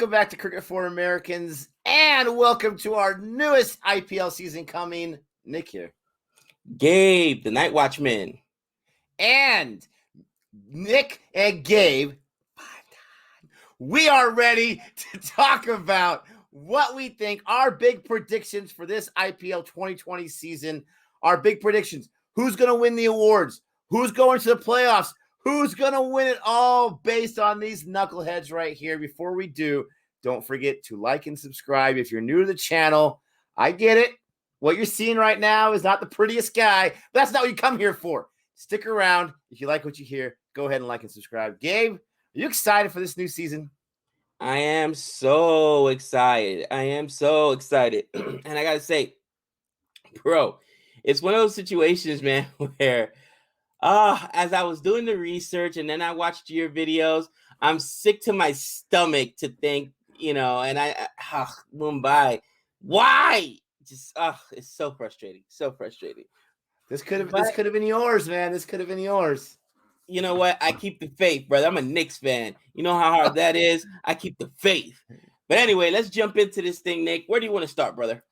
welcome back to Cricket for Americans, and welcome to our newest IPL season coming. Nick here. Gabe, the Night Watchman. And Nick and Gabe, we are ready to talk about what we think, our big predictions for this IPL 2020 season, our big predictions. Who's going to win the awards? Who's going to the playoffs? Who's going to win it all based on these knuckleheads right here? Before we do, don't forget to like and subscribe. If you're new to the channel, I get it. What you're seeing right now is not the prettiest guy. But that's not what you come here for. Stick around. If you like what you hear, go ahead and like and subscribe. Gabe, are you excited for this new season? I am so excited. And I got to say, bro, it's one of those situations, man, where as I was doing the research and then I watched your videos, I'm sick to my stomach to think, and Mumbai, why? Just, it's so frustrating. This could have been yours, man. This could have been yours. You know what? I keep the faith, brother. I'm a Knicks fan. You know how hard that is? I keep the faith. But anyway, let's jump into this thing, Nick. Where do you want to start, brother?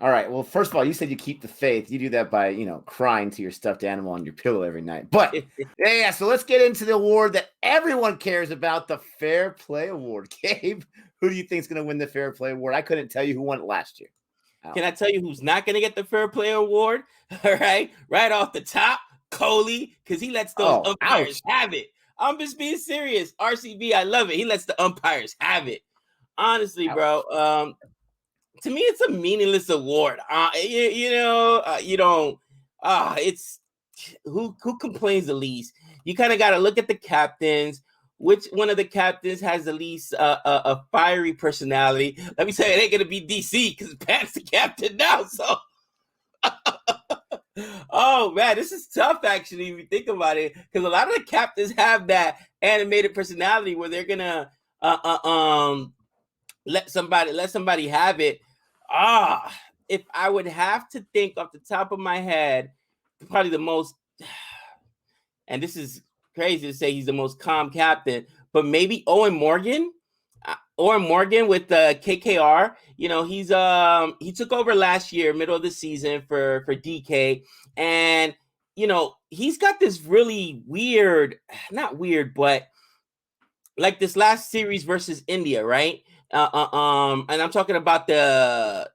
All right. Well, first of all, you said you keep the faith. You do that by, crying to your stuffed animal on your pillow every night. But yeah. So let's get into the award that everyone cares about, the Fair Play Award. Gabe, who do you think is going to win the Fair Play Award? I couldn't tell you who won it last year. Can I tell you who's not going to get the Fair Play Award? All right. Right off the top, Kohli, because he lets those umpires have it. I'm just being serious. RCB, I love it. He lets the umpires have it. Honestly, bro. To me, it's a meaningless award. It's who complains the least. You kind of got to look at the captains. Which one of the captains has the least a fiery personality? Let me tell you, it ain't gonna be DC because Pat's the captain now. So, oh man, this is tough actually if you think about it, because a lot of the captains have that animated personality where they're gonna let somebody have it. If I would have to think off the top of my head, probably the most, and this is crazy to say he's the most calm captain, but maybe Owen Morgan with the KKR. He took over last year, middle of the season for DK, and he's got this really not weird, but like this last series versus India, right? And I'm talking about the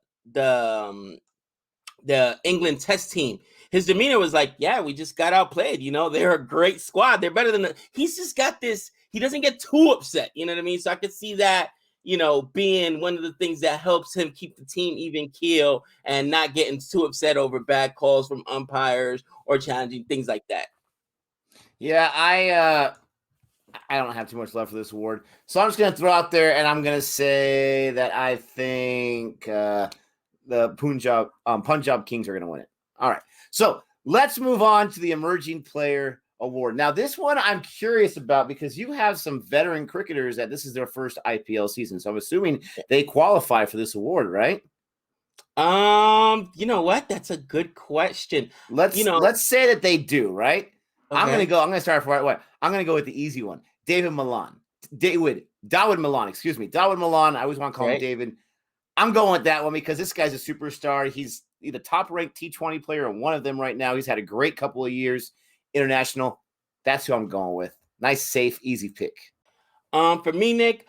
England Test team. His demeanor was like, yeah, we just got outplayed. They're a great squad. They're better than he's just got this. He doesn't get too upset. You know what I mean? So I could see that, being one of the things that helps him keep the team even keel and not getting too upset over bad calls from umpires or challenging things like that. Yeah, I don't have too much left for this award. So I'm just going to throw out there, and I'm going to say that I think the Punjab Kings are going to win it. All right. So let's move on to the Emerging Player Award. Now, this one I'm curious about because you have some veteran cricketers that this is their first IPL season. So I'm assuming they qualify for this award, right? You know what? That's a good question. Let's say that they do, right? Okay. I'm going to start right away. I'm going to go with the easy one. Dawood Milan. Excuse me. Dawood Milan. I always want to call him David. I'm going with that one because this guy's a superstar. He's the top-ranked T20 player, and one of them right now. He's had a great couple of years international. That's who I'm going with. Nice, safe, easy pick. For me, Nick,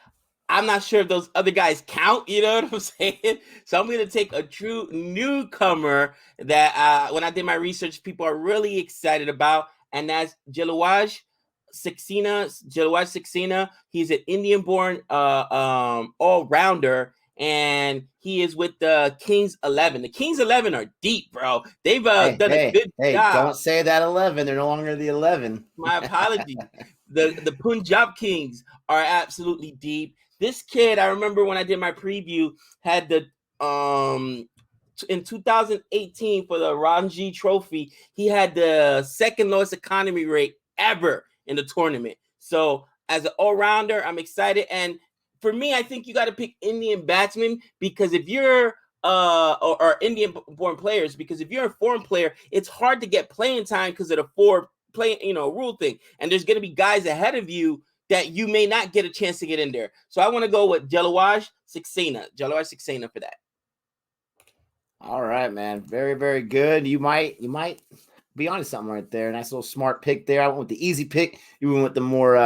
I'm not sure if those other guys count. You know what I'm saying? So I'm going to take a true newcomer that when I did my research, people are really excited about, and that's Jalwaj Saxena. He's an Indian-born all-rounder. And he is with the Kings 11. The Kings 11 are deep, bro. They've done a good job. Don't say that 11. They're no longer the 11. My apologies. The Punjab Kings are absolutely deep. This kid, I remember when I did my preview, had the in 2018 for the Ranji Trophy, he had the second lowest economy rate ever in the tournament. So as an all-rounder, I'm excited. And for me, I think you got to pick Indian batsmen because if you're or Indian-born players, because if you're a foreign player, it's hard to get playing time because of the rule thing. And there's going to be guys ahead of you that you may not get a chance to get in there. So I want to go with Jalawaj Saxena for that. All right, man. Very, very good. You might be onto something right there. Nice little smart pick there. I went with the easy pick. You went with the more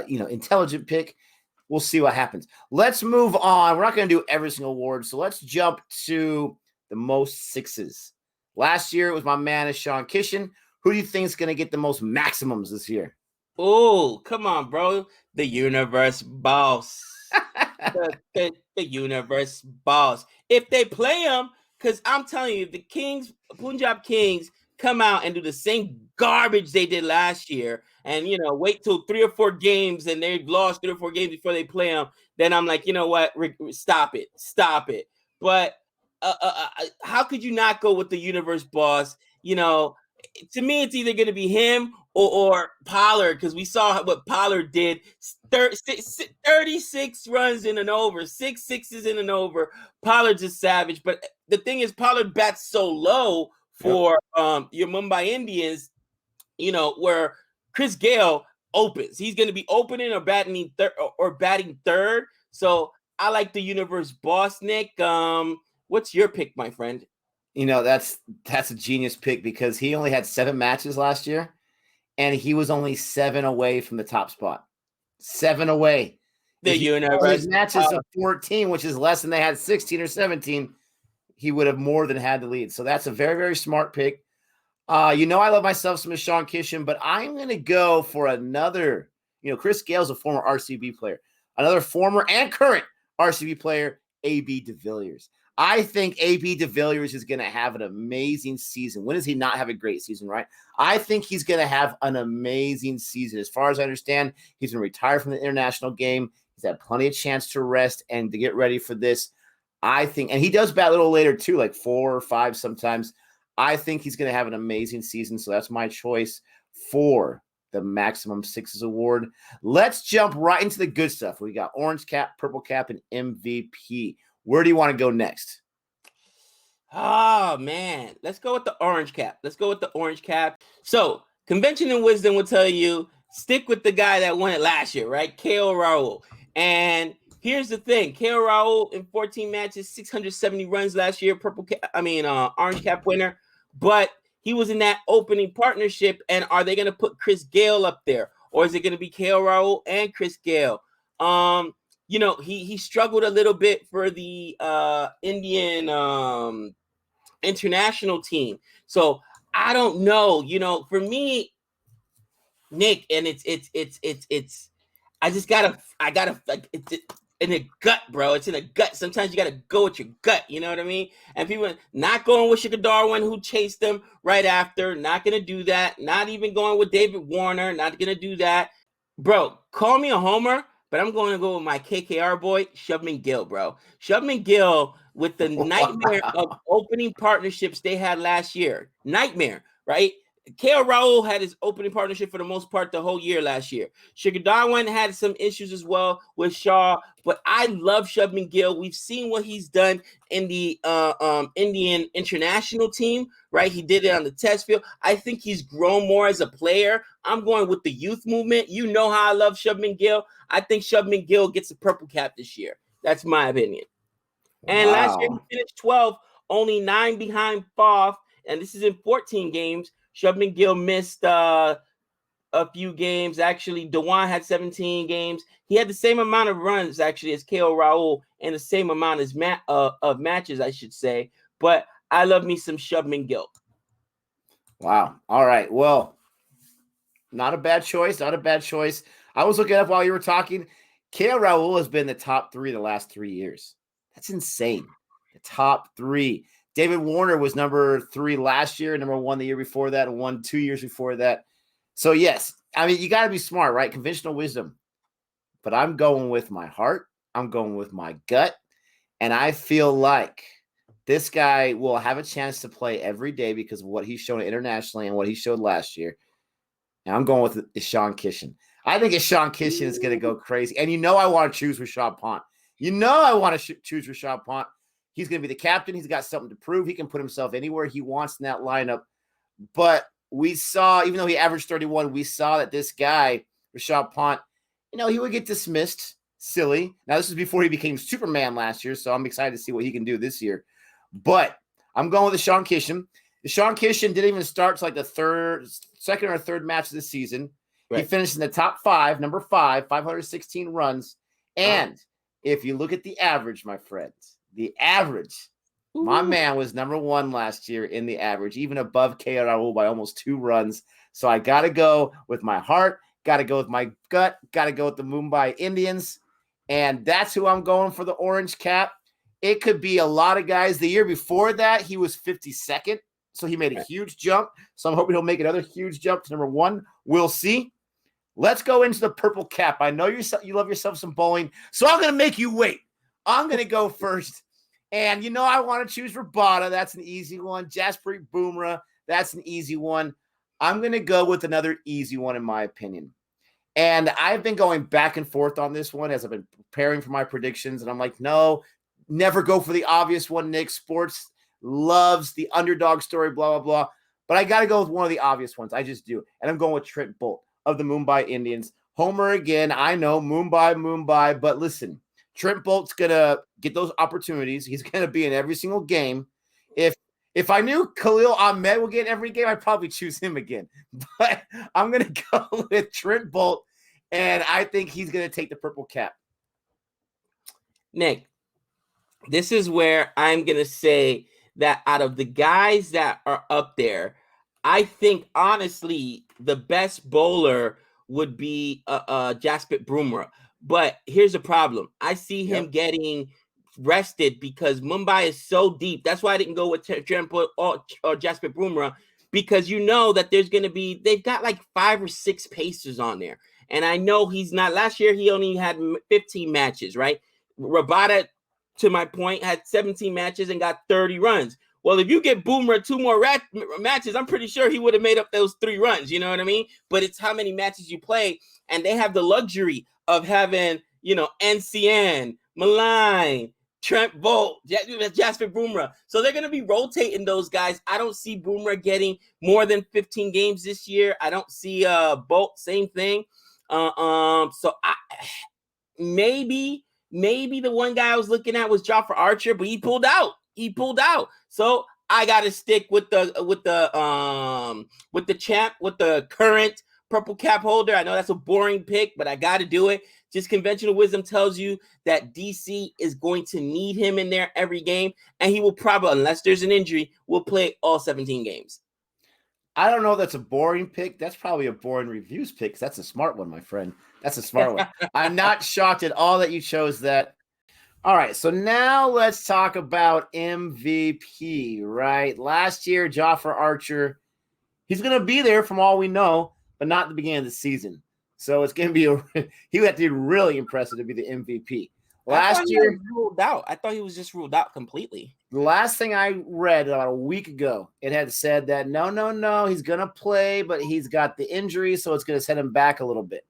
intelligent pick. We'll see what happens. Let's move on. We're not going to do every single award, so let's jump to the most sixes. Last year it was my man Sean Kishan. Who do you think is going to get the most maximums this year? Oh, come on, bro. The universe boss. the universe boss. If they play him, because I'm telling you, the Punjab Kings come out and do the same garbage they did last year, and wait till 3 or 4 games and they've lost 3 or 4 games before they play them, then I'm like, you know what, stop it. But how could you not go with the universe boss? To me, it's either going to be him or Pollard, because we saw what Pollard did. 36 runs in an over, 6 sixes in an over. Pollard's a savage. But the thing is, Pollard bats so low for your Mumbai Indians, where Chris Gale opens. He's going to be opening or batting third. So I like the universe boss, Nick. What's your pick, my friend? That's a genius pick, because he only had 7 matches last year, and he was only 7 away from the top spot. 7 away. The universe matches of 14, which is less than they had 16 or 17. He would have more than had the lead. So that's a very, very smart pick. I love myself some Sean Kishan, but I'm going to go for another. Chris Gale's a former RCB player, another former and current RCB player, AB de Villiers. I think AB de Villiers is going to have an amazing season. When does he not have a great season, right? I think he's going to have an amazing season. As far as I understand, he's going to retire from the international game. He's had plenty of chance to rest and to get ready for this. I think, and he does bat a little later too, like 4 or 5 sometimes. I think he's going to have an amazing season. So that's my choice for the maximum sixes award. Let's jump right into the good stuff. We got orange cap, purple cap, and MVP. Where do you want to go next? Oh, man. Let's go with the orange cap. So, convention and wisdom will tell you, stick with the guy that won it last year, right? KL Rahul. And here's the thing. KL Rahul in 14 matches, 670 runs last year, orange cap winner. But he was in that opening partnership. And are they going to put Chris Gale up there? Or is it going to be KL Rahul and Chris Gale? He struggled a little bit for the Indian international team. So I don't know. For me, Nick, and it's in the gut, bro. It's in the gut. Sometimes you gotta go with your gut. You know what I mean? And people not going with Shikhar Dhawan, who chased them right after. Not gonna do that. Not even going with David Warner. Not gonna do that, bro. Call me a homer, but I'm going to go with my KKR boy, Shubman Gill, bro. Shubman Gill with the nightmare of opening partnerships they had last year. Nightmare, right? KL Rahul had his opening partnership for the most part the whole year last year. Shikhar Dhawan had some issues as well with Shaw, but I love Shubman Gill. We've seen what he's done in the Indian international team, right? He did it on the test field. I think he's grown more as a player. I'm going with the youth movement. You know how I love Shubman Gill. I think Shubman Gill gets a purple cap this year. That's my opinion. And last year he finished 12th, only 9 behind Foff, and this is in 14 games. Shubman Gill missed a few games. Actually, Dhawan had 17 games. He had the same amount of runs, actually, as KL Rahul, and the same amount as of matches, I should say. But I love me some Shubman Gill. Wow. All right. Well, not a bad choice. I was looking up while you were talking. KL Rahul has been the top 3 the last 3 years. That's insane. The top 3. David Warner was number 3 last year, number 1 the year before that, and 1 2 years before that. So, yes, I mean, you got to be smart, right? Conventional wisdom. But I'm going with my heart. I'm going with my gut. And I feel like this guy will have a chance to play every day because of what he's shown internationally and what he showed last year. And I'm going with Sean Kishan. I think Sean Kishan is going to go crazy. And I want to choose Rishabh Pant. I want to choose Rishabh Pant. He's going to be the captain. He's got something to prove. He can put himself anywhere he wants in that lineup. But we saw, even though he averaged 31, we saw that this guy, Rishabh Pant, he would get dismissed. Silly. Now, this is before he became Superman last year, so I'm excited to see what he can do this year. But I'm going with the Sean Kishan. The Sean Kishan didn't even start to like the second or third match of the season. Right. He finished in the top 5, number 5, 516 runs. And if you look at the average, my friends, the average, my man was number 1 last year in the average, even above K. Raul by almost 2 runs. So I got to go with my heart, got to go with my gut, got to go with the Mumbai Indians. And that's who I'm going for the orange cap. It could be a lot of guys. The year before that, he was 52nd. So he made a huge jump. So I'm hoping he'll make another huge jump to number 1. We'll see. Let's go into the purple cap. I know you love yourself some bowling, so I'm going to make you wait. I'm going to go first. And I want to choose Rabada. That's an easy one. Jasprit Bumrah. That's an easy one. I'm going to go with another easy one, in my opinion. And I've been going back and forth on this one as I've been preparing for my predictions. And I'm like, no, never go for the obvious one, Nick. Sports loves the underdog story, blah, blah, blah. But I got to go with one of the obvious ones. I just do. And I'm going with Trent Bolt of the Mumbai Indians. Homer again. I know, Mumbai. But listen, Trent Bolt's going to get those opportunities. He's going to be in every single game. If I knew Khalil Ahmed would get every game, I'd probably choose him again. But I'm going to go with Trent Bolt, and I think he's going to take the purple cap. Nick, this is where I'm going to say that out of the guys that are up there, I think, honestly, the best bowler would be Jasprit Bumrah. But here's the problem. I see him getting rested because Mumbai is so deep. That's why I didn't go with Trent Bolt or Jasprit Bumrah, because that there's going to be, they've got like 5 or 6 pacers on there. And I know he's not, last year he only had 15 matches, right? Rabada, to my point, had 17 matches and got 30 runs. Well, if you get Bumrah 2 more matches, I'm pretty sure he would have made up those 3 runs. You know what I mean? But it's how many matches you play. And they have the luxury of having, NCN, Milan, Trent Bolt, Jasprit Bumrah. So they're going to be rotating those guys. I don't see Bumrah getting more than 15 games this year. I don't see Bolt, same thing. Maybe the one guy I was looking at was Jofra Archer, but he pulled out. So I got to stick with the current purple cap holder. I know that's a boring pick, but I got to do it. Just conventional wisdom tells you that DC is going to need him in there every game, and he will probably, unless there's an injury, will play all 17 games. I don't know if that's a boring pick. That's probably a boring reviews pick. That's a smart one, my friend. That's a smart one. I'm not shocked at all that you chose that. All right, so now let's talk about MVP, right? Last year, Jofra Archer, he's going to be there from all we know, but not at the beginning of the season. So it's going to be he would have to be really impressive to be the MVP. Last year, ruled out. I thought he was just ruled out completely. The last thing I read about a week ago, it had said that no, he's going to play, but he's got the injury, so it's going to set him back a little bit.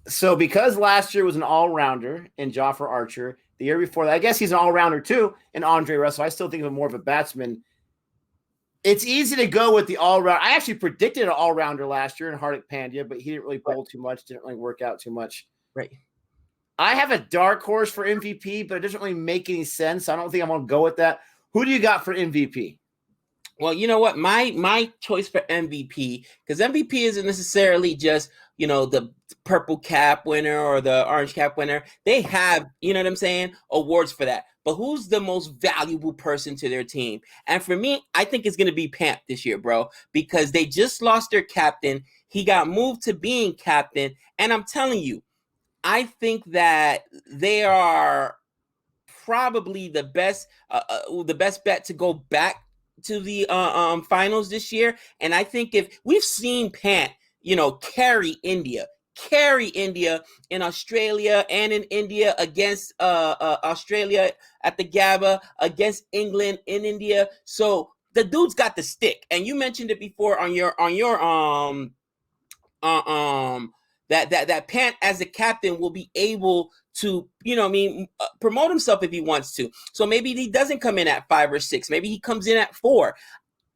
So because last year was an all-rounder in Jofra Archer, the year before that, I guess he's an all-rounder too in Andre Russell. I still think of him more of a batsman. It's easy to go with the all-round. I actually predicted an all-rounder last year in Hardik Pandya, but he didn't really bowl too much, didn't really work out too much. Right. I have a dark horse for MVP, but it doesn't really make any sense. I don't think I'm going to go with that. Who do you got for MVP? Well, you know what? My choice for MVP, because MVP isn't necessarily just, the purple cap winner or the orange cap winner. They have, awards for that. But who's the most valuable person to their team? And for me, I think it's going to be Pamp this year, bro, because they just lost their captain. He got moved to being captain. And I'm telling you, I think that they are probably the best bet to go back to the finals this year. And I think if we've seen Pant, carry India in Australia and in India against Australia at the Gabba, against England in India. So the dude's got the stick. And you mentioned it before on your that Pant as a captain will be able to, promote himself if he wants to. So maybe he doesn't come in at 5 or 6. Maybe he comes in at 4.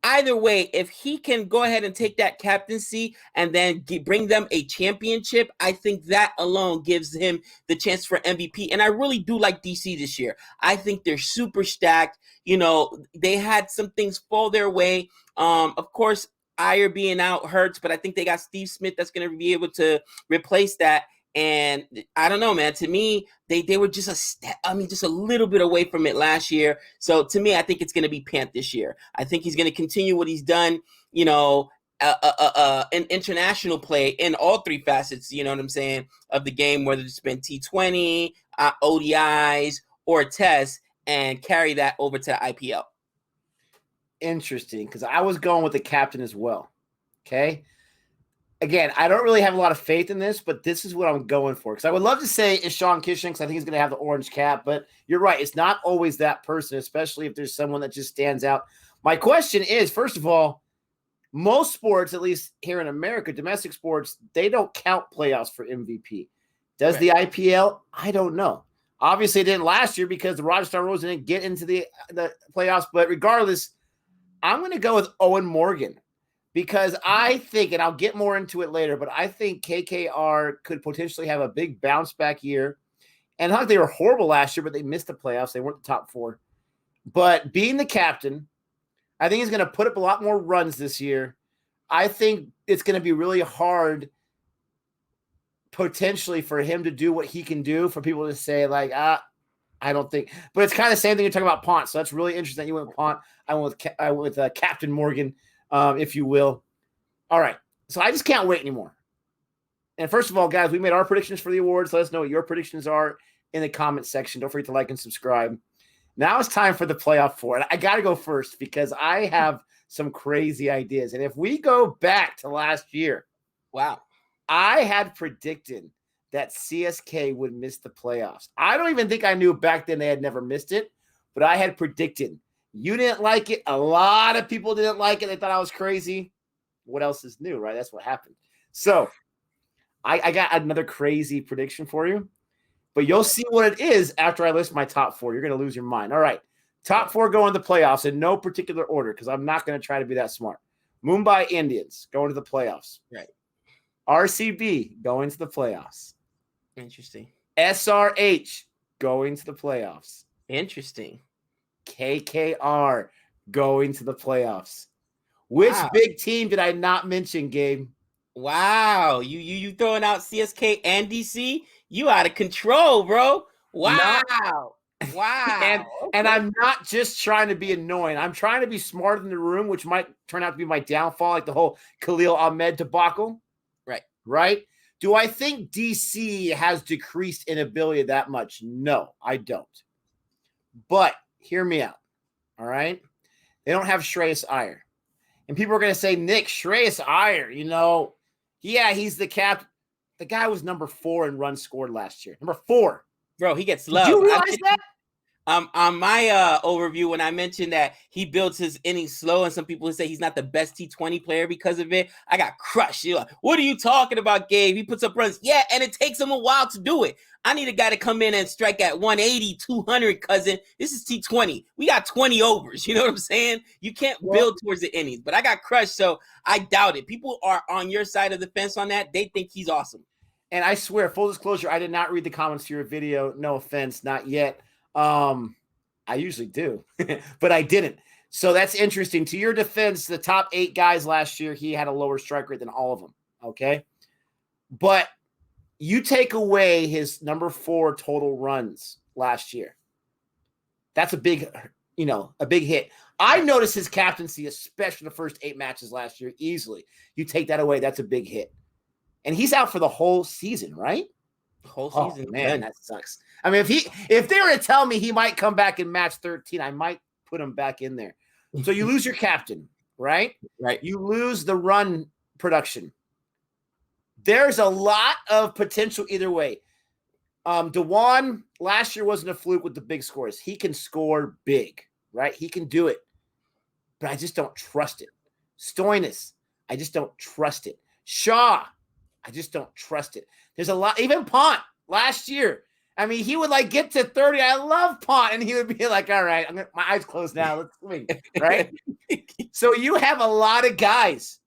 either way, if he can go ahead and take that captaincy and then bring them a championship, I think that alone gives him the chance for MVP. And I really do like DC this year. I think they're super stacked. They had some things fall their way. Of course, Iyer being out hurts, but I think they got Steve Smith that's going to be able to replace that. And I don't know, man. To me, they were just just a little bit away from it last year. So to me, I think it's going to be Pant this year. I think he's going to continue what he's done, in international play in all three facets, you know what I'm saying, of the game, whether it's been T20, ODIs, or tests, and carry that over to IPL. Interesting, because I was going with the captain as well. Okay. Again, I don't really have a lot of faith in this, but this is what I'm going for. Because I would love to say it's Sean Kitchen, because I think he's going to have the orange cap. But you're right. It's not always that person, especially if there's someone that just stands out. My question is, first of all, most sports, at least here in America, domestic sports, they don't count playoffs for MVP. Does the IPL? I don't know. Obviously, it didn't last year because the Rajasthan Royals didn't get into the playoffs. But regardless, I'm going to go with Owen Morgan. Because I think, and I'll get more into it later, but I think KKR could potentially have a big bounce back year. And not like they were horrible last year, but they missed the playoffs. They weren't the top 4. But being the captain, I think he's going to put up a lot more runs this year. I think it's going to be really hard potentially for him to do what he can do, for people to say like, I don't think. But it's kind of the same thing you're talking about Pont. So that's really interesting that you went with Pont. I went with Captain Morgan. If you will. All right. So I just can't wait anymore. And first of all, guys, we made our predictions for the awards. Let us know what your predictions are in the comment section. Don't forget to like and subscribe. Now it's time for the playoff 4. And I got to go first because I have some crazy ideas. And if we go back to last year, wow, I had predicted that CSK would miss the playoffs. I don't even think I knew back then they had never missed it, but I had predicted. You didn't like it. A lot of people didn't like it. They thought I was crazy. What else is new, right? That's what happened. So I got another crazy prediction for you, but you'll see what it is after I list my top 4. You're going to lose your mind. All right. Top 4 go into the playoffs in no particular order because I'm not going to try to be that smart. Mumbai Indians going to the playoffs. Right. RCB going to the playoffs. Interesting. SRH going to the playoffs. Interesting. KKR going to the playoffs. Which big team did I not mention, Gabe? Wow. You throwing out CSK and DC? You out of control, bro. Wow. Wow. And I'm not just trying to be annoying. I'm trying to be smarter than the room, which might turn out to be my downfall, like the whole Khalil Ahmed debacle. Right? Do I think DC has decreased in ability that much? No, I don't. But hear me out, all right? They don't have Shreyas Iyer. And people are going to say, Nick, Shreyas Iyer, yeah, he's the captain. The guy was number 4 in runs scored last year. Number 4. Bro, he gets love. Did you realize that? On my overview, when I mentioned that he builds his innings slow, and some people say he's not the best T20 player because of it, I got crushed. You're like, what are you talking about, Gabe? He puts up runs. Yeah, and it takes him a while to do it. I need a guy to come in and strike at 180, 200, cousin. This is T20. We got 20 overs. You know what I'm saying? You can't build towards the innings. But I got crushed, so I doubt it. People are on your side of the fence on that. They think he's awesome. And I swear, full disclosure, I did not read the comments to your video. No offense, not yet. I usually do, but I didn't. So that's interesting. To your defense, the top 8 guys last year, he had a lower strike rate than all of them. Okay. But you take away his number 4 total runs last year. That's a big hit. I noticed his captaincy, especially the first 8 matches last year, easily. You take that away, that's a big hit. And he's out for the whole season, right? Whole season. Oh, man, that sucks. I mean, if they were to tell me he might come back in match 13, I might put him back in there. So you lose your captain, right? Right. You lose the run production. There's a lot of potential either way. Dewan last year wasn't a fluke with the big scores. He can score big, right? He can do it. But I just don't trust it. Stoinis, I just don't trust it. Shaw, I just don't trust it. There's a lot. Even Pont last year. I mean, he would like get to 30. I love Pont. And he would be like, all right, my eyes closed now. Let's swing. Right. So you have a lot of guys,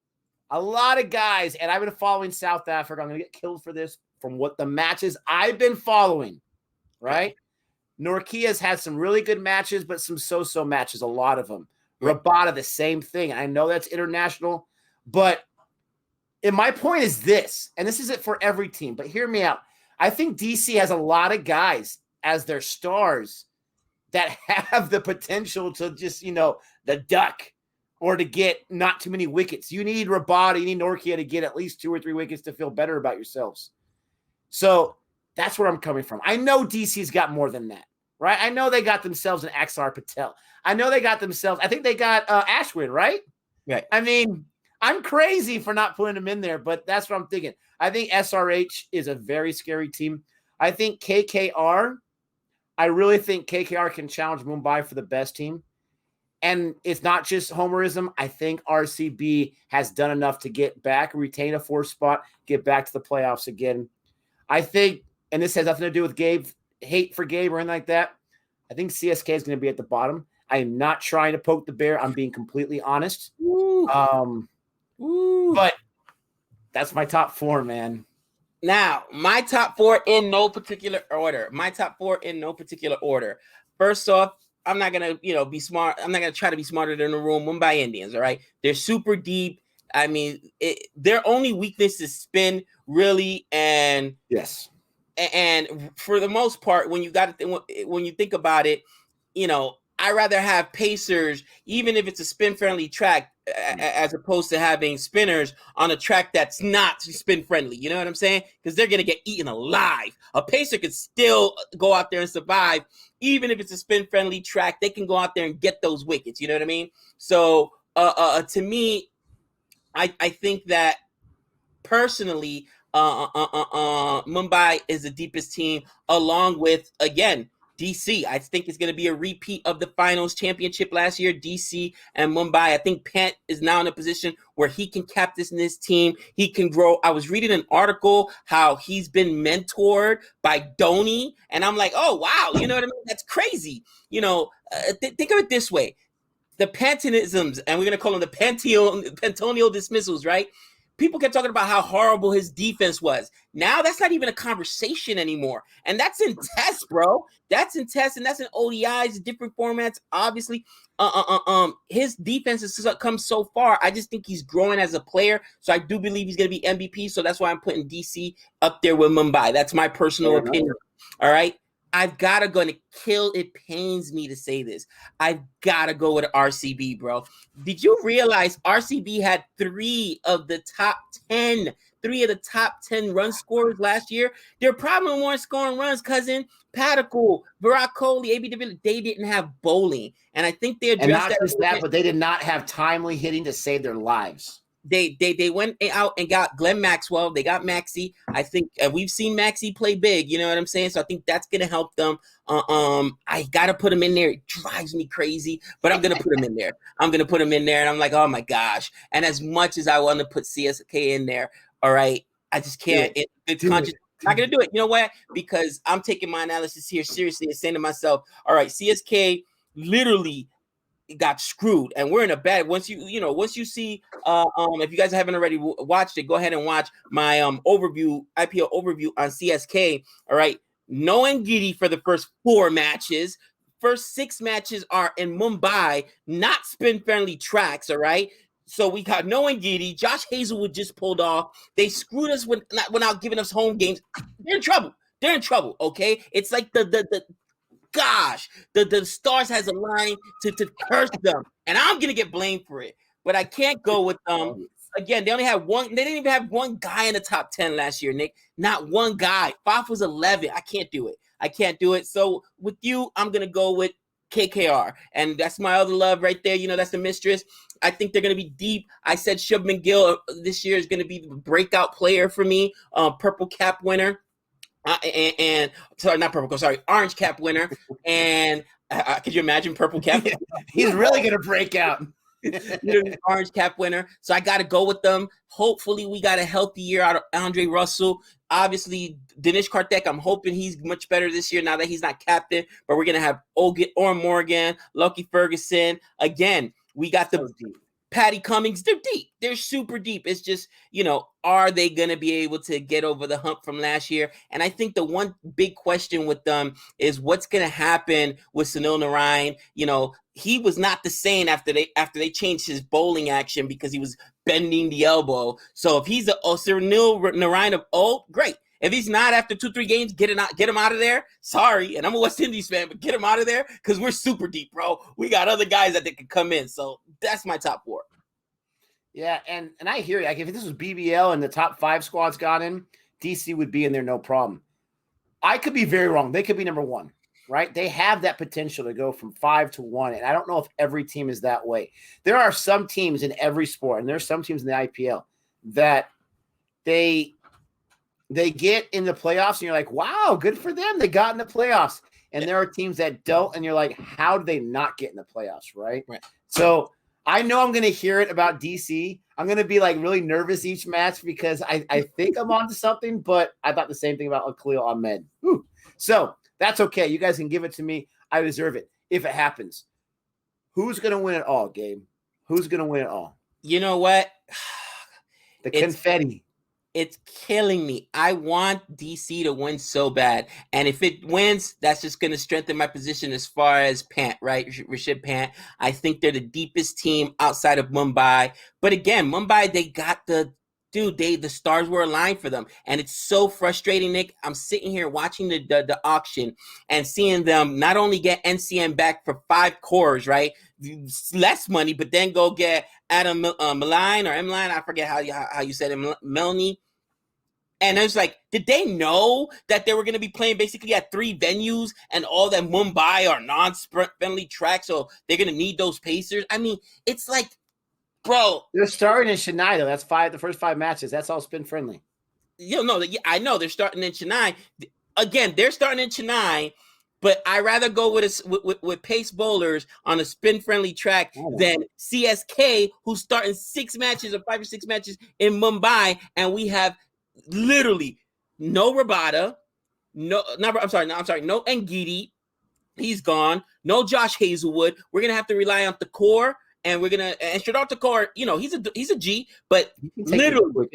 and I've been following South Africa. I'm going to get killed for this from what the matches I've been following, right? Norkia's had some really good matches, but some so-so matches, a lot of them. Right. Rabada, the same thing. I know that's international, but my point is this, and this isn't for every team, but hear me out. I think DC has a lot of guys as their stars that have the potential to just, the duck or to get not too many wickets. You need Rabada, you need Norkia to get at least 2 or 3 wickets to feel better about yourselves. So that's where I'm coming from. I know DC's got more than that, right? I know they got themselves an Axar Patel. I know they got themselves, I think they got Ashwin, right? Right. I mean, I'm crazy for not putting them in there, but that's what I'm thinking. I think SRH is a very scary team. I think KKR, I really think KKR can challenge Mumbai for the best team. And it's not just homerism. I think RCB has done enough to get back, retain a 4th spot, get back to the playoffs again. I think, and this has nothing to do with Gabe, hate for Gabe or anything like that. I think CSK is going to be at the bottom. I am not trying to poke the bear. I'm being completely honest. But that's my top 4, man. Now, my top 4 in no particular order. First off, I'm not going to, be smart. I'm not going to try to be smarter than the room. Mumbai Indians, all right? They're super deep. I mean, their only weakness is spin, really, and yes. And for the most part, when you think about it, I rather have pacers, even if it's a spin-friendly track, as opposed to having spinners on a track that's not spin-friendly. You know what I'm saying? Because they're going to get eaten alive. A pacer could still go out there and survive. Even if it's a spin-friendly track, they can go out there and get those wickets. You know what I mean? So to me, I think that personally, Mumbai is the deepest team, along with, again, DC. I think it's going to be a repeat of the finals championship last year, DC and Mumbai. I think Pant is now in a position where he can captain this team. He can grow. I was reading an article how he's been mentored by Dhoni, and I'm like, oh, wow. You know what I mean? That's crazy. Think of it this way. The Pantonisms, and we're going to call them the Pantonio dismissals, right? People kept talking about how horrible his defense was. Now that's not even a conversation anymore. And that's in tests, bro. That's in tests, and that's in ODIs, different formats, obviously. His defense has come so far. I just think he's growing as a player. So I do believe he's going to be MVP. So that's why I'm putting DC up there with Mumbai. That's my personal opinion. All right. I've got to go, and it pains me to say this. I've got to go with RCB, bro. Did you realize RCB had 3 of the top 10 run scorers last year? Their problem weren't scoring runs, cousin. Padical, Virat Kohli, AB de Villiers, they didn't have bowling. And I think they addressed that. And not just that, but they did not have timely hitting to save their lives. They went out and got Glenn Maxwell. They got Maxey. I think we've seen Maxey play big. You know what I'm saying? So I think that's going to help them. I got to put him in there. It drives me crazy, but I'm going to put him in there. And I'm like, oh my gosh. And as much as I want to put CSK in there, all right, I just can't. It's conscious. I'm not going to do it. You know what? Because I'm taking my analysis here seriously and saying to myself, all right, CSK literally got screwed, and we're in a bad. Once you see, if you guys haven't already watched it, go ahead and watch my IPL overview on CSK. All right, no Ngidi for the first 4 matches. First 6 matches are in Mumbai, not spin-friendly tracks. All right, so we got no Ngidi. Josh Hazelwood just pulled off. They screwed us without giving us home games. They're in trouble. Okay, it's like the stars has aligned to curse them, and I'm gonna get blamed for it. But I can't go with them. Again, they only had one. They didn't even have one guy in the top 10 last year, Nick. Not one guy. Faf was 11. I can't do it. So with you, I'm gonna go with KKR, and that's my other love right there. That's the mistress. I think they're gonna be deep. I said Shubman Gill this year is gonna be the breakout player for me. Purple cap winner. Orange cap winner. And could you imagine purple cap? He's really gonna break out. Orange cap winner. So I got to go with them. Hopefully we got a healthy year out of Andre Russell. Obviously Dinesh Karthik, I'm hoping he's much better this year now that he's not captain. But we're gonna have Orm Morgan, Lucky Ferguson again. We got the deep. Patty Cummings. They're deep. They're super deep. It's just, are they going to be able to get over the hump from last year? And I think the one big question with them is what's going to happen with Sunil Narayan. He was not the same after they changed his bowling action because he was bending the elbow. So if he's a Sunil Narayan of old, great. If he's not after 2-3 games, get him out of there. Sorry, and I'm a West Indies fan, but get him out of there because we're super deep, bro. We got other guys that they can come in. So that's my top 4. Yeah, and I hear you. Like if this was BBL and the top 5 squads got in, DC would be in there no problem. I could be very wrong. They could be number 1, right? They have that potential to go from 5 to 1, and I don't know if every team is that way. There are some teams in every sport, and there's some teams in the IPL that they get in the playoffs, and you're like, wow, good for them. They got in the playoffs. And there are teams that don't, and you're like, how do they not get in the playoffs, right? So I know I'm going to hear it about DC. I'm going to be like really nervous each match because I think I'm onto something, but I thought the same thing about Khalil Ahmed. Whew. So that's okay. You guys can give it to me. I deserve it if it happens. Who's going to win it all, Gabe? Who's going to win it all? You know what? Confetti. It's killing me. I want DC to win so bad. And if it wins, that's just going to strengthen my position as far as Pant, right? Rishabh Pant. I think they're the deepest team outside of Mumbai. But again, Mumbai, they got the stars were aligned for them. And it's so frustrating, Nick. I'm sitting here watching the auction and seeing them not only get NCM back for 5 cores, right? Less money, but then go get Adam Milan or Milan. I forget how you said it, Melanie. And I was like, did they know that they were going to be playing basically at 3 venues and all that Mumbai are non-sprint friendly tracks? So they're going to need those pacers. I mean, it's like, bro. They're starting in Chennai, though. That's the first 5 matches. That's all spin friendly. I know they're starting in Chennai. Again, they're starting in Chennai, but I rather go with pace bowlers on a spin friendly track than CSK, who's starting 6 matches or 5 or 6 matches in Mumbai, and we have literally no Rabada, no Ngidi, he's gone. No Josh Hazelwood. We're gonna have to rely on Thakor, and Shradar Thakor. He's a G, but literally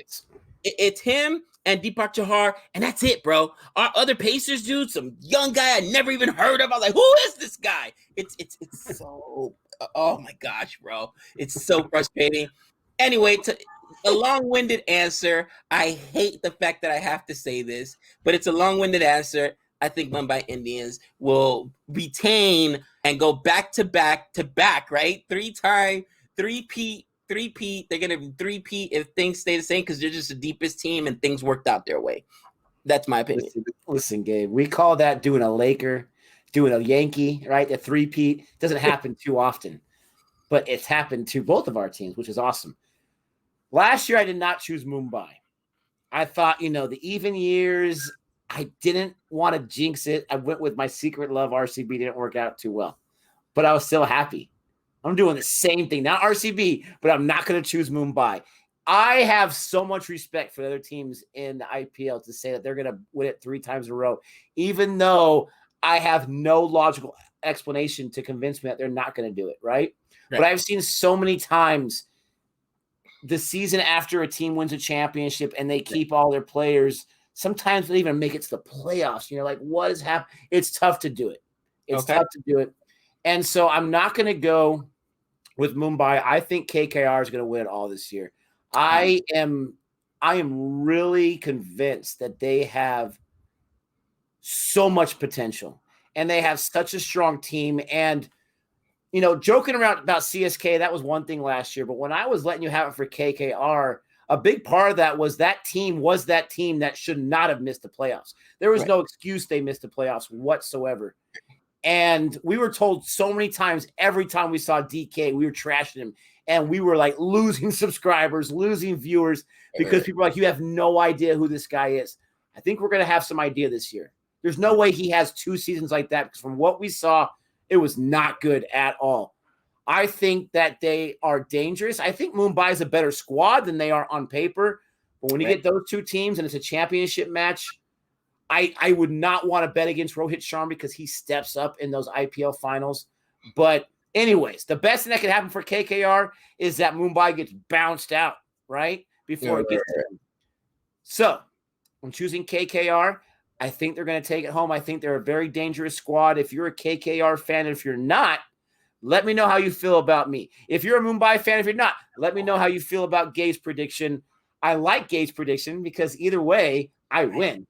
it's him and Deepak Chahar, and that's it, bro. Our other Pacers, dude, some young guy I never even heard of. I was like, who is this guy? It's so, oh my gosh, bro. It's so frustrating. Anyway, a long-winded answer. I hate the fact that I have to say this, but it's a long-winded answer. I think Mumbai Indians will retain and go back to back, right? 3-time, three-peat. They're going to three-peat if things stay the same because they're just the deepest team and things worked out their way. That's my opinion. Listen, Gabe, we call that doing a Laker, doing a Yankee, right? A three-peat. Doesn't happen too often, but it's happened to both of our teams, which is awesome. Last year, I did not choose Mumbai. I thought, the even years, I didn't want to jinx it. I went with my secret love. RCB didn't work out too well, but I was still happy. I'm doing the same thing, not RCB, but I'm not going to choose Mumbai. I have so much respect for the other teams in the IPL to say that they're going to win it 3 times in a row, even though I have no logical explanation to convince me that they're not going to do it, right? But I've seen so many times the season after a team wins a championship and they keep all their players, sometimes they even make it to the playoffs. You're like, what is happening? It's tough to do it. It's tough to do it. And so I'm not going to go with Mumbai. I think KKR is going to win it all this year. I am really convinced that they have so much potential and they have such a strong team. And, joking around about CSK, that was one thing last year. But when I was letting you have it for KKR, a big part of that was that team that should not have missed the playoffs. There was no excuse they missed the playoffs whatsoever. And we were told so many times, every time we saw DK, we were trashing him. And we were like losing subscribers, losing viewers because people were like, you have no idea who this guy is. I think we're going to have some idea this year. There's no way he has 2 seasons like that because from what we saw, it was not good at all. I think that they are dangerous. I think Mumbai is a better squad than they are on paper. But when you get those 2 teams and it's a championship match, I would not want to bet against Rohit Sharma because he steps up in those IPL finals. But Anyways, the best thing that could happen for KKR is that Mumbai gets bounced out, right? Before it gets to them. So I'm choosing KKR. I think they're going to take it home. I think they're a very dangerous squad. If you're a KKR fan, if you're not, let me know how you feel about me. If you're a Mumbai fan, if you're not, let me know how you feel about Gabe's prediction. I like Gabe's prediction because either way, I win.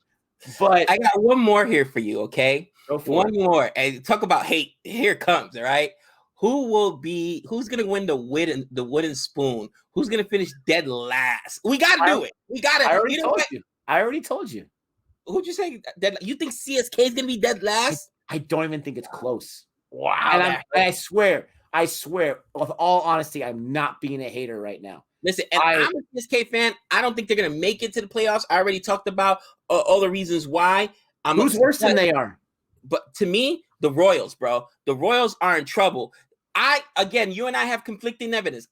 But I got one more here for you, okay? Go for One it. more. And talk about hate. Here it comes, all right? Who's gonna win the wooden spoon? Who's gonna finish dead last? We gotta do it. We gotta. I already told you. Who'd you say dead? You think CSK is gonna be dead last? I don't even think it's close. Wow. And I swear, with all honesty, I'm not being a hater right now. Listen, and I'm a CSK fan. I don't think they're gonna make it to the playoffs. I already talked about all the reasons why. Who's worse than they are? But to me, the Royals, bro. The Royals are in trouble. Again, you and I have conflicting evidence,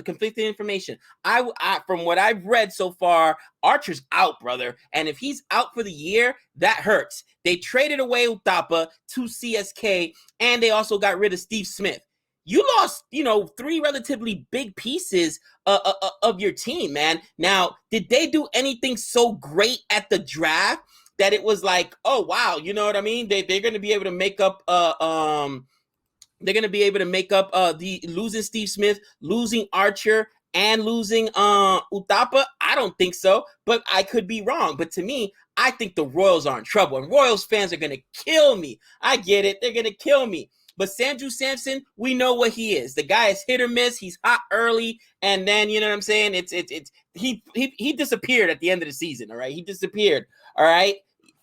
conflicting information. I from what I've read so far, Archer's out, brother. And if he's out for the year, that hurts. They traded away Uthappa to CSK, and they also got rid of Steve Smith. You lost, 3 relatively big pieces of your team, man. Now, did they do anything so great at the draft that it was like, oh wow, you know what I mean? They're going to be able to make up they're going to be able to make up the losing Steve Smith, losing Archer, and losing Uthappa? I don't think so, but I could be wrong. But to me, I think the Royals are in trouble, and Royals fans are going to kill me. I get it. They're going to kill me. But Sanju Samson, we know what he is. The guy is hit or miss. He's hot early, and then, you know what I'm saying? He disappeared at the end of the season, all right? He disappeared, all right?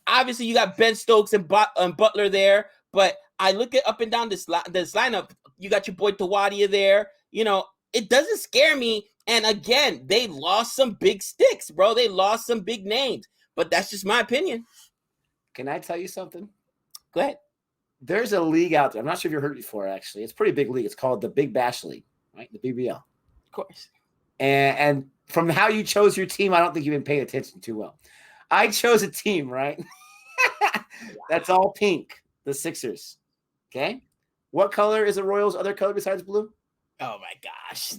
Obviously, you got Ben Stokes and Butler there, but I look at up and down this lineup. You got your boy Tawadia there. It doesn't scare me. And again, they lost some big sticks, bro. They lost some big names. But that's just my opinion. Can I tell you something? Go ahead. There's a league out there. I'm not sure if you've heard it before, actually. It's a pretty big league. It's called the Big Bash League, right? The BBL. Of course. And from how you chose your team, I don't think you've been paying attention too well. I chose a team, right? That's all pink. The Sixers. Okay. What color is the Royals' other color besides blue? Oh my gosh.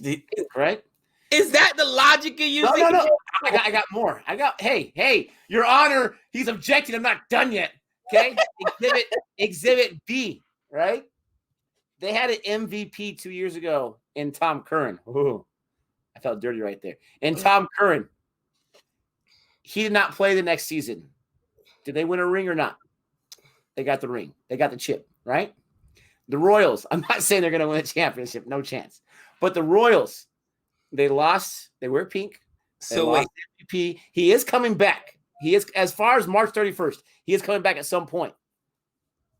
Right? Is that the logic you're using? No. I got more. Hey, Your Honor, he's objecting. I'm not done yet. Okay. Exhibit B, right? They had an MVP 2 years ago in Tom Curran. Ooh, I felt dirty right there. And Tom Curran, he did not play the next season. Did they win a ring or not? They got the ring. They got the chip, right? The Royals, I'm not saying they're going to win a championship. No chance. But the Royals, they lost. They wear pink. So wait. MVP. He is coming back. He is, as far as March 31st, he is coming back at some point.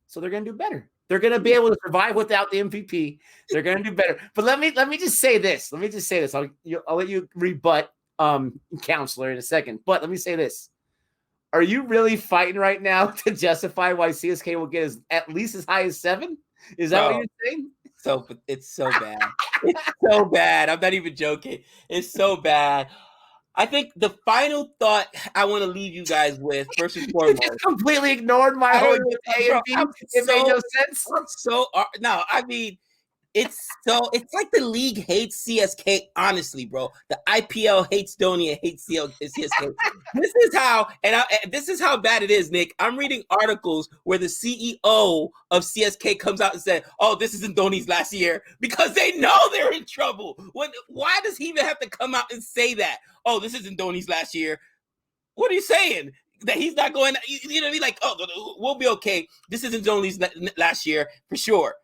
So they're going to do better. They're going to be able to survive without the MVP. They're going to do better. But let me just say this. I'll let you rebut Counselor in a second. But let me say this. Are you really fighting right now to justify why CSK will get at least as high as 7? Is that what you're saying? So it's so bad. It's so bad. I'm not even joking. It's so bad. I think the final thought I want to leave you guys with, first and foremost. You just completely ignored my whole A and B. It made no sense. It's like the league hates CSK, honestly, bro. The IPL hates Dhoni and hates CSK. This is how bad it is, Nick. I'm reading articles where the CEO of CSK comes out and said, "Oh, this isn't Dhoni's last year," because they know they're in trouble. Why does he even have to come out and say that? Oh, this isn't Dhoni's last year. What are you saying? That he's not going, you know what I mean? Like, oh, we'll be okay. This isn't Dhoni's last year for sure.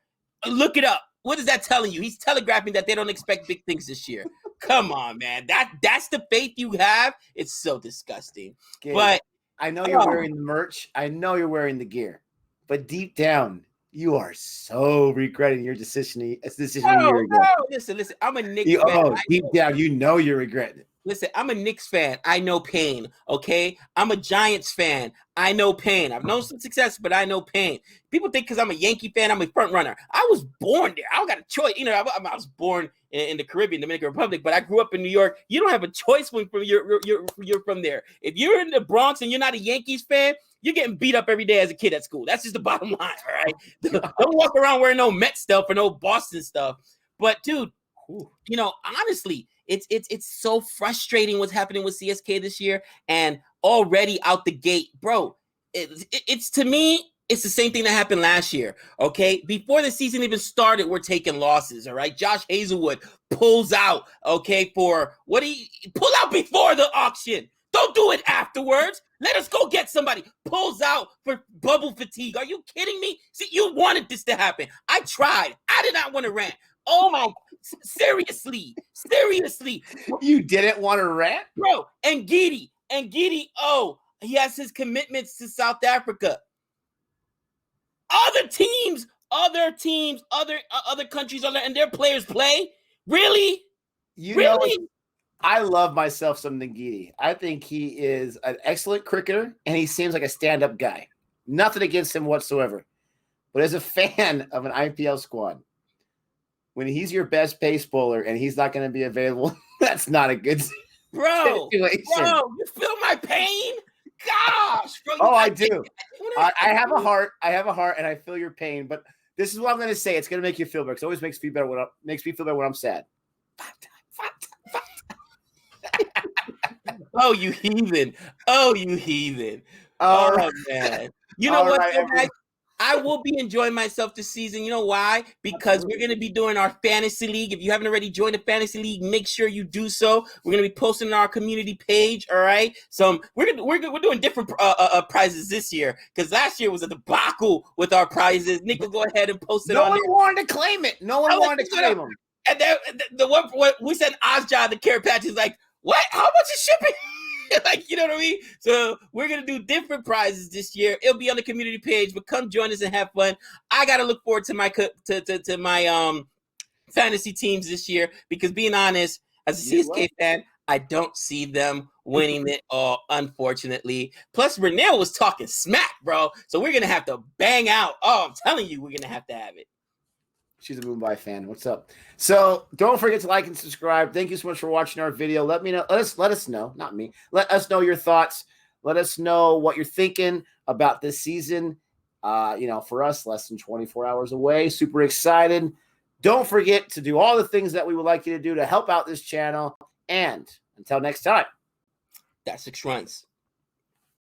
Look it up. What is that telling you? He's telegraphing that they don't expect big things this year. Come on, man. That's the faith you have. It's so disgusting. Gabe, but I know you're wearing the merch. I know you're wearing the gear. But deep down, you are so regretting your decision a year ago. No, listen. I'm a Knicks fan. Deep down, you know you're regretting it. Listen, I'm a Knicks fan. I know pain. Okay, I'm a Giants fan. I know pain. I've known some success, but I know pain. People think because I'm a Yankee fan, I'm a front runner. I was born there. I don't got a choice. You know, I was born in the Caribbean, Dominican Republic, but I grew up in New York. You don't have a choice when you're from there. If you're in the Bronx and you're not a Yankees fan, you're getting beat up every day as a kid at school. That's just the bottom line. All right, don't walk around wearing no Met stuff or no Boston stuff. But dude, you know, honestly, it's so frustrating what's happening with CSK this year, and already out the gate, bro. It's to me, it's the same thing that happened last year. Okay, before the season even started, we're taking losses. All right, Josh Hazelwood pulls out. Okay, for what he pull out before the auction. Don't do it afterwards. Let us go get somebody. Pulls out for bubble fatigue. Are you kidding me? See, you wanted this to happen. I tried. I did not want to rant. Oh my, seriously. You didn't want to rant? Bro, and Giddy, oh, he has his commitments to South Africa. Other teams, other countries, and their players play? Really? Really? I love myself some Ngidi. I think he is an excellent cricketer, and he seems like a stand-up guy. Nothing against him whatsoever. But as a fan of an IPL squad, when he's your best pace bowler and he's not going to be available, that's not a good situation. Bro, you feel my pain? Gosh, bro. Oh, I do. I have a heart. And I feel your pain. But this is what I'm going to say. It's going to make you feel better. It always makes me feel better when I'm sad. Oh, you heathen. Oh, man. You know what, guys? I will be enjoying myself this season. You know why? Because we're going to be doing our fantasy league. If you haven't already joined the fantasy league, make sure you do so. We're going to be posting on our community page. All right. So we're doing different prizes this year, because last year was a debacle with our prizes. Nick will go ahead and post it on there. No one wanted to claim it. No one wanted to claim them. And then the one we sent Ozja the care patch is like, what? How much is shipping? Like, you know what I mean? So we're going to do different prizes this year. It'll be on the community page, but come join us and have fun. I got to look forward to my fantasy teams this year, because being honest, as a CSK fan, I don't see them winning it all, unfortunately. Plus, Renell was talking smack, bro. So we're going to have to bang out. Oh, I'm telling you, we're going to have it. She's a Mumbai fan. What's up? So don't forget to like and subscribe. Thank you so much for watching our video. Let me know. Let us know. Not me. Let us know your thoughts. Let us know what you're thinking about this season. For us, less than 24 hours away. Super excited. Don't forget to do all the things that we would like you to do to help out this channel. And until next time, that's 6 runs.